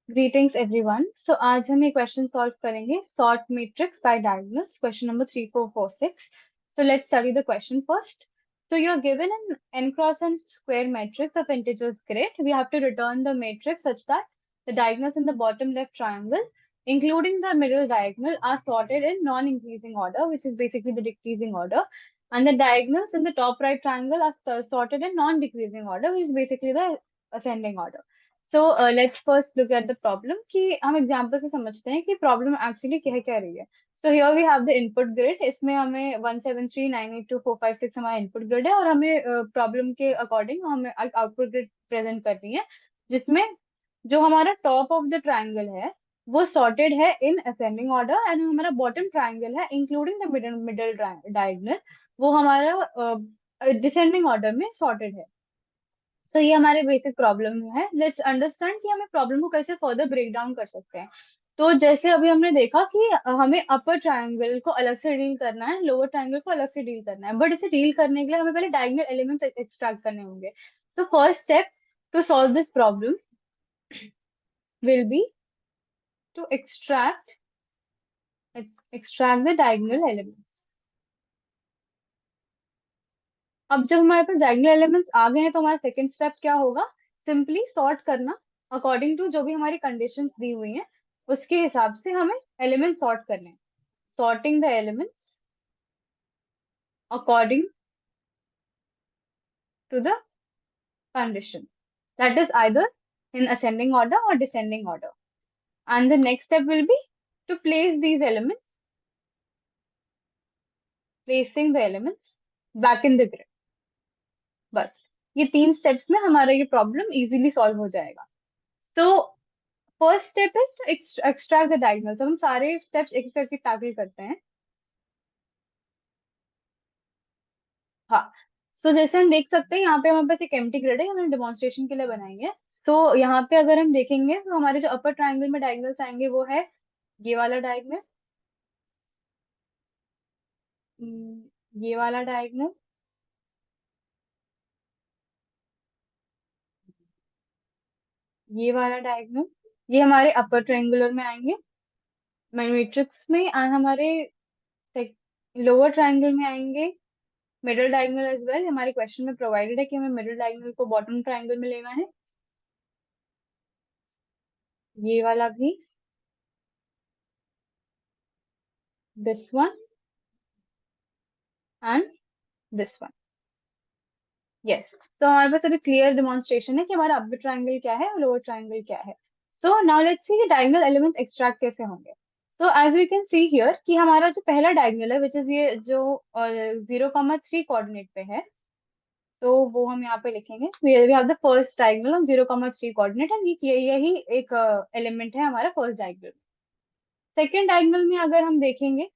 Greetings everyone. सो आज हम ये क्वेश्चन सॉल्व करेंगे sort matrix bye diagonals, question number 3446। So let's study the question first. So you're given an n cross n square matrix of integers grid. We have to return the matrix such that the diagonals in the bottom left triangle, including the middle diagonal, are sorted in non-increasing order, which is basically the decreasing order. And the diagonals in the top right triangle are sorted in non-decreasing order, which is basically the ascending order. So let's first look at the problem कि हम example से समझते हैं कि problem actually क्या कह रही है। So here we have the input grid. इसमें हमें 173 982 4 5 6 हमारा इनपुट ग्रिड है और हमें प्रॉब्लम के अकॉर्डिंग हमें आउटपुट ग्रिड प्रेजेंट करनी है, जिसमें जो हमारा टॉप ऑफ द ट्राइंगल है वो सॉर्टेड है इन असेंडिंग ऑर्डर, एंड हमारा बॉटम ट्राइंगल है इंक्लूडिंग द मिडल डायगोनल, वो हमारा डिसेंडिंग ऑर्डर में सॉर्टेड है। सो ये हमारे बेसिक प्रॉब्लम है। लेट्स अंडरस्टैंड कि हमें प्रॉब्लम को कैसे फर्दर ब्रेक डाउन कर सकते हैं। तो जैसे अभी हमने देखा कि हमें अपर ट्रायंगल को अलग से डील करना है, लोअर ट्रायंगल को अलग से डील करना है, बट इसे डील करने के लिए हमें पहले डायगोनल एलिमेंट्स एक्सट्रैक्ट करने होंगे। तो first step to solve this problem will be to extract the diagonal elements। अब जब हमारे पास डायगोनल एलिमेंट्स आ गए हैं तो हमारा सेकंड स्टेप क्या होगा? सिंपली सॉर्ट करना अकॉर्डिंग टू जो भी हमारी कंडीशंस दी हुई हैं, उसके हिसाब से हमें एलिमेंट सॉर्ट करने हैं। Sorting the elements according to the condition, that is either in ascending order or descending order. And the next step will be to place these elements, placing the elements back in the grid। बस ये 3 steps में हमारा ये problem easily solve हो जाएगा। तो first step is to extract the diagonals. हम सारे स्टेप्स एक एक करके टैकल करते हैं। हाँ, सो जैसे हम देख सकते हैं यहाँ पे हमारे पास एक एम्प्टी ग्रिड है, हम डेमोन्स्ट्रेशन के लिए बनाएंगे। सो यहाँ पे अगर हम देखेंगे तो हमारे जो अपर ट्रायंगल में डायगोनल्स आएंगे वो है ये वाला डायगोनल, ये वाला डायगोनल, ये वाला डायगोनल, ये हमारे अपर ट्रायंगुलर में आएंगे मैट्रिक्स में, और हमारे लोअर ट्रायंगल में आएंगे मिडिल डायगोनल एज वेल। हमारे क्वेश्चन में प्रोवाइडेड है कि हमें मिडिल डायगोनल को बॉटम ट्रायंगल में लेना है। ये वाला भी, this one and this one. Yes, तो हमारे पास अभी क्लियर डेमोन्स्ट्रेशन है कि हमारा अपर ट्रायंगल क्या है और लोअर ट्रायंगल क्या है। So now let's see diagonal elements extract कैसे होंगे। So as we can see here कि हमारा जो पहला डायगोनल है विच इज ये जो 0,3 कोऑर्डिनेट पे है, तो वो हम यहाँ पे लिखेंगे। We have the first diagonal on 0,3 coordinate, and यही एक एलिमेंट है हमारा फर्स्ट डायगोनल। सेकेंड डायगोनल में अगर हम देखेंगे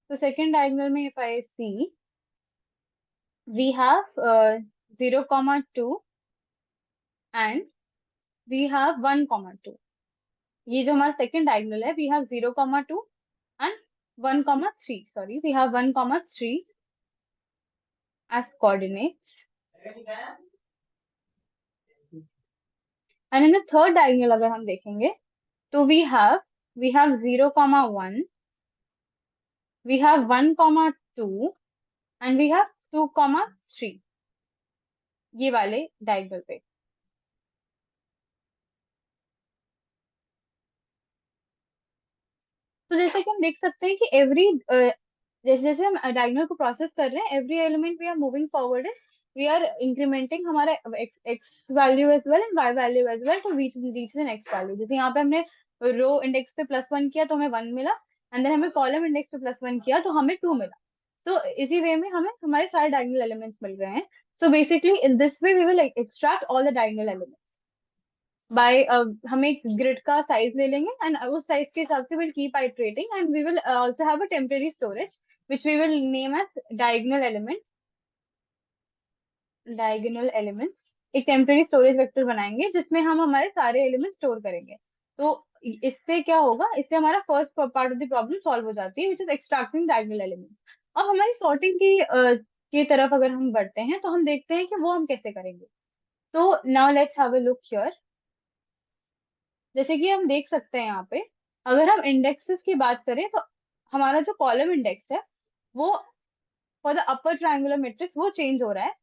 तो सेकेंड डायगोनल में if I see we have 0,2 and we have 1,2। ये जो हमारा सेकेंड डायगोनल है, we have 0,2 and 1,3, sorry, we have 1,3 as coordinates, and in the third diagonal अगर हम देखेंगे तो we have 0,1, we have 1,2 and we have 2,3 ये वाले डायगोनल पे। तो जैसे कि हम देख सकते हैं कि जैसे जैसे हम डायगोनल को प्रोसेस कर रहे हैं, every element we are moving forward is we are incrementing हमारा X value as well and Y value as well to reach the next value. जैसे यहाँ पे हमने रो इंडेक्स पे +1 किया तो हमें 1 मिला, एंड देन हमें कॉलम इंडेक्स पे +1 किया तो हमें 2 मिला। सो इसी वे में हमें हमारे सारे डायगोनल एलिमेंट्स मिल रहे हैं। So basically in this way we will extract all the diagonal elements by हम एक ग्रिड का साइज ले लेंगे एंड उस साइज के हिसाब से will keep iterating, and we will also have a temporary storage which we will name as diagonal elements. एक टेम्परेरी स्टोरेज वेक्टर बनाएंगे जिसमें हम हमारे सारे एलिमेंट्स स्टोर करेंगे। तो इससे क्या होगा, इससे हमारा first part of the problem solve हो जाती है, which is extracting diagonal elements. अब हमारी सॉर्टिंग की तरफ अगर हम बढ़ते हैं तो हम देखते हैं कि वो हम कैसे करेंगे। सो now let's have a look here. जैसे कि हम देख सकते हैं यहाँ पे, अगर हम इंडेक्सेस की बात करें तो हमारा जो कॉलम इंडेक्स है वो for the upper triangular matrix वो चेंज हो रहा है।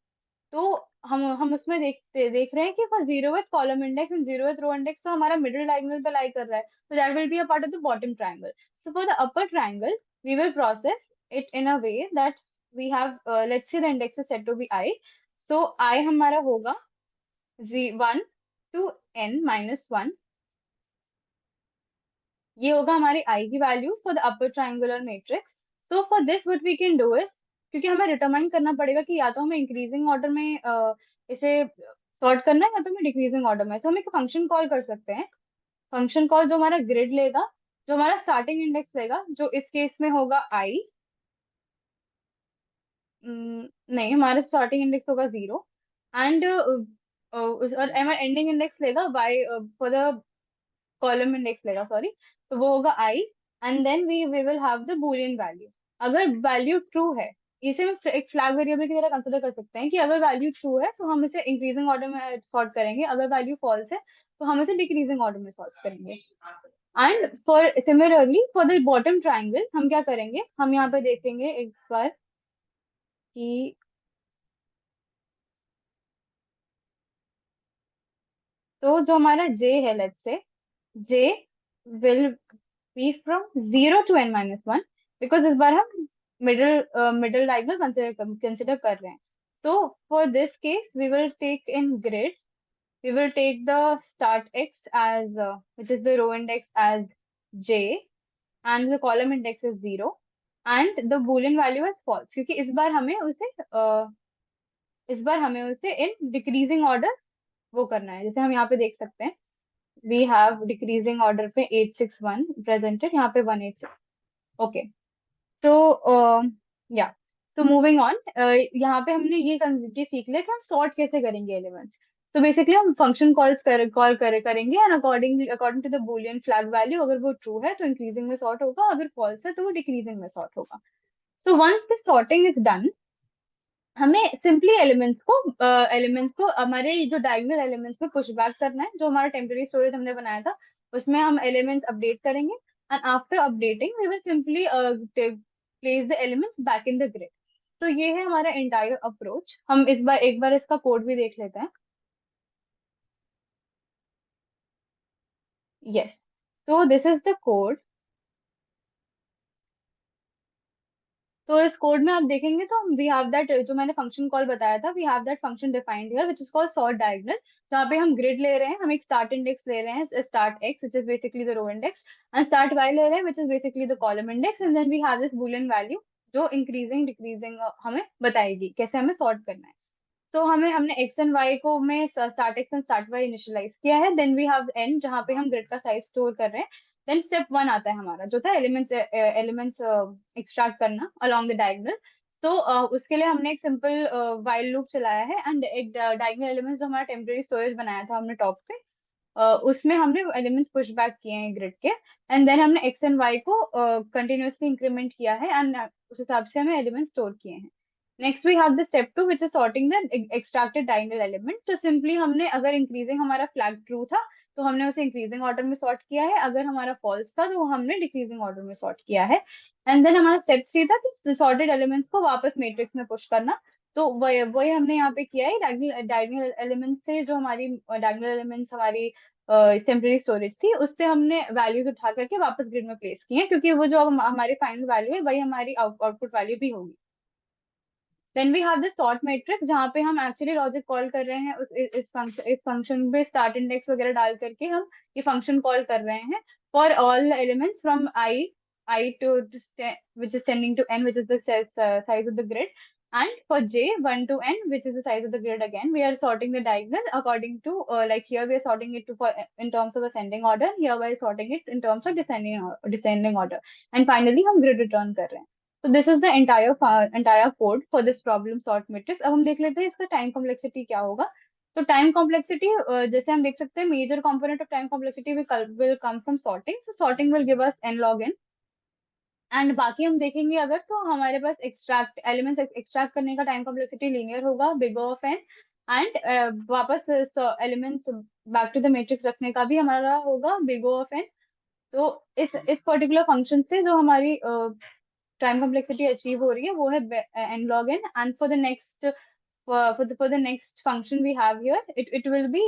तो हम उसमें देख रहे हैं कि for zeroth column index and zeroth row index तो हमारा मिडिल डायगोनल पे लाई कर रहा है, तो that will be a part of the bottom triangle. So for the upper triangle we will process it in a way that we have let's say the index is set to be I. So I हमारा होगा जी 1 to n-1, ये होगा हमारी i की values for the upper triangular matrix. So for this what we can do is, क्योंकि हमें determine करना पड़ेगा कि या तो हमें इंक्रीजिंग ऑर्डर में इसे सॉर्ट करना है या तो हमें डिक्रीजिंग ऑर्डर में। सो हम एक फंक्शन कॉल कर सकते हैं, फंक्शन कॉल जो हमारा ग्रिड लेगा, जो हमारा स्टार्टिंग इंडेक्स लेगा, जो इस केस में होगा आई, नहीं हमारा स्टार्टिंग इंडेक्स होगा 0, एंड और हमारा एंडिंग इंडेक्स लेगा Y for the column index लेगा, सॉरी, तो वो होगा I, and then we will have the boolean value. अगर वैल्यू ट्रू है, इसे हम एक फ्लैग वेरिएबल की तरह कंसिडर कर सकते हैं कि अगर वैल्यू ट्रू है तो हम इसे इंक्रीजिंग ऑर्डर में सॉर्ट करेंगे, अगर वैल्यू फॉल्स है तो हम इसे डिक्रीजिंग ऑर्डर में सॉर्ट करेंगे। And for similarly for the bottom triangle हम क्या करेंगे, हम यहाँ पे देखेंगे एक बार कि तो जो हमारा जे है, let's say J will be from 0 to n-1, because इस बार हम मिडिल डायगोनल कंसिडर कर रहे हैं। तो for this case we will take in grid, we will take the start x as which is the row index as j, and the column index is 0, and the boolean value is false, क्योंकि इस बार हमें उसे in decreasing order वो करना है। जैसे हम यहाँ पे देख सकते हैं वी हैव डिक्रीजिंग ऑर्डर पे 861 प्रेजेंटेड, यहाँ पे 186। ओके, सो या सो मूविंग ऑन, यहाँ पे हमने ये सीख लिया कि हम सॉर्ट कैसे करेंगे एलिमेंट्स। तो बेसिकली हम फंक्शन करेंगे, and according to the Boolean flag value, अगर वो ट्रू है तो इंक्रीजिंग में सॉर्ट होगा, अगर फॉल्स है तो वो डिक्रीजिंग में सॉर्ट होगा। So once this sorting is done, हमें सिंपली एलिमेंट्स को हमारे जो डायगोनल एलिमेंट्स में पुश बैक करना है, जो हमारा टेम्पररी स्टोरेज हमने बनाया था उसमें हम एलिमेंट्स अपडेट करेंगे, and after updating we will simply place the elements back in the grid. तो ये है हमारा एंटायर अप्रोच। हम इस बार एक बार इसका कोड भी देख लेते हैं। यस, तो दिस इज द कोड। तो इस कोड में आप देखेंगे तो वी हैव दैट, जो मैंने फंक्शन कॉल बताया था, we have that function defined here which is called sort diagonal, जहाँ पे हम ग्रिड ले रहे हैं, हम एक स्टार्ट इंडेक्स ले रहे हैं, start x which is basically the row index, and start y ले रहे हैं which is basically the column index, and then we have this boolean value जो इंक्रीजिंग डिक्रीजिंग हमें बताएगी कैसे हमें सॉर्ट करना है। सो हमने एक्स एंड वाई को में start x and start y initialize किया है, देन वी हैव एन जहाँ पे हम ग्रिड का साइज स्टोर कर रहे हैं। देन स्टेप 1 आता है हमारा, जो था एलिमेंट्स एक्सट्रैक्ट करना अलोंग द डायगोनल। तो उसके लिए हमने एक सिंपल वाइल लूप चलाया है, एंड एक डायगोनल एलिमेंट्स जो हमारा टेम्पररी स्टोरेज बनाया था हमने टॉप पे, उसमें हमने एलिमेंट्स पुश बैक किए हैं ग्रिड के, एंड देन हमने एक्स एंड वाई को कंटिन्यूअसली इंक्रीमेंट किया है, एंड उस हिसाब से हमें एलिमेंट्स स्टोर किए हैं। Next we have the step 2 which is sorting the extracted diagonal element. तो सिंपली हमने, अगर इंक्रीजिंग हमारा फ्लैग ट्रू था तो हमने उसे इंक्रीजिंग ऑर्डर में सॉर्ट किया है, अगर हमारा फॉल्स था तो वो हमने डिक्रीजिंग ऑर्डर में सॉर्ट किया है। एंड देन हमारा स्टेप 3 था कि सॉर्टेड एलिमेंट्स को वापस मैट्रिक्स में पुश करना। तो वही हमने यहाँ पे किया है, डायगोनल एलिमेंट से, जो हमारी डायगोनल एलिमेंट्स हमारी टेम्पररी स्टोरेज थी उससे हमने वैल्यूज उठा करके वापस ग्रिड में प्लेस किए हैं, क्योंकि वो जो हमारी फाइनल वैल्यू है वही हमारी आउटपुट वैल्यू भी होगी। Then we have the sort matrix, जहाँ पे हम एक्चुअली लॉजिक कॉल कर रहे हैं इस फंक्शन में स्टार्ट इंडेक्स वगैरह डाल करके हम ये फंक्शन कॉल कर रहे हैं for all elements from i to which is tending to n, which is the size of the grid, and for j 1 to n, which is the size of the grid, again we are sorting the diagonal according to like here we are sorting it to for in terms of ascending order, here we are sorting it in terms of descending order, and finally हम grid return कर रहे हैं। तो this is the entire code for this problem sort matrix. अब हम देख लेते हैं इसका टाइम कॉम्प्लेक्सिटी क्या होगा। तो टाइम कॉम्प्लेक्सिटी, जैसे हम देख सकते हैं, major component of time complexity will come from sorting, so sorting will give us n log n। And बाकी हम देखेंगे अगर, तो हमारे पास एक्सट्रैक्ट एलिमेंट्स एक्सट्रैक्ट करने का टाइम कॉम्प्लेक्सिटी लीनियर होगा, बिग ऑफ n, एंड वापस elements back to the matrix रखने का भी हमारा होगा बिग O ऑफ n। तो इस पर्टिकुलर फंक्शन से जो हमारी टाइम कॉम्प्लेक्सिटी अचीव हो रही है वो है n log n। And for the next for the next function we have here, it will be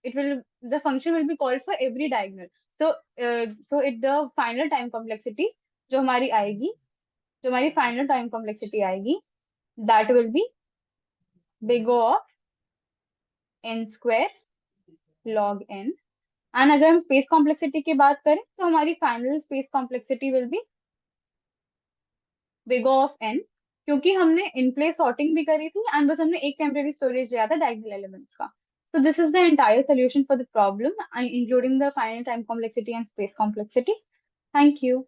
it will the function will be called for every diagonal। so it the final time complexity जो हमारी आएगी, जो हमारी final time complexity आएगी, that will be big O of n square log n। And अगर हम space complexity की बात करें तो हमारी final space complexity will be big O of n, क्योंकि हमने इन प्लेस सॉर्टिंग भी करी थी एंड बस हमने एक टेम्परेरी स्टोरेज लिया था डायगोनल एलिमेंट्स का। So this is the entire solution for the problem, including the final time complexity and space complexity. Thank you.